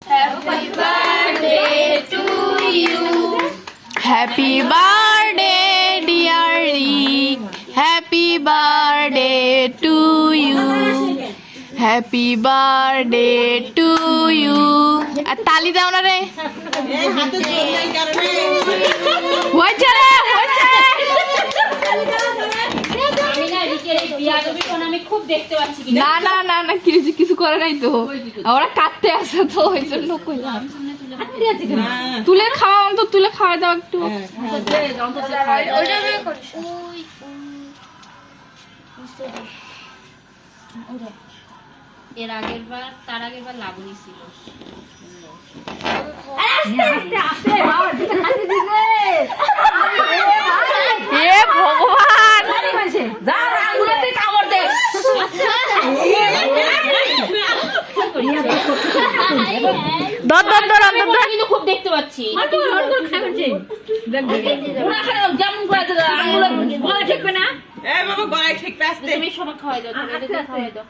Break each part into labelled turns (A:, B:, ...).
A: Happy birthday to you.
B: Happy birthday, dear Rick. Happy birthday to you. Happy birthday to you. আর তালি দাও না রে। হয়েছে রে, হয়েছে।
A: আমি না রিকের এই বিয়াদবি কোন আমি খুব দেখতে পাচ্ছি কি
B: না না না না কিছু করে নাই তো, ওরা কাটতে আসে তো ওই জন্য কইলাম। তুলে খাওয়া, অন্তত তুলে খাওয়া দাও একটু।
A: এর আগের বার তার আগের বার লাবণী ছিল।
B: এ ভগবান,
A: কিন্তু খুব দেখতে পাচ্ছি। তুমি সবাই খাওয়াই দাও, তুমি এদের খাওয়াই দাও।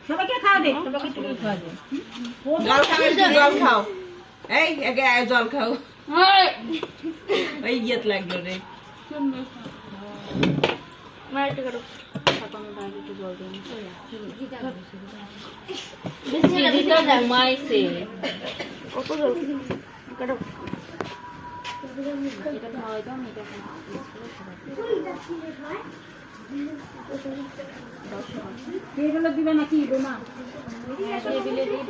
C: সবাইকে খাওয়া দে, সবাইকে তুমি খাওয়া দে।
D: জল খাও, জল খাও। এই আগে জল খাও। ওই ইয়েত লাগলো রে।
A: ঘুমাইছে।
C: এগুলো দিবে নাকি?
A: টেবিলে দিই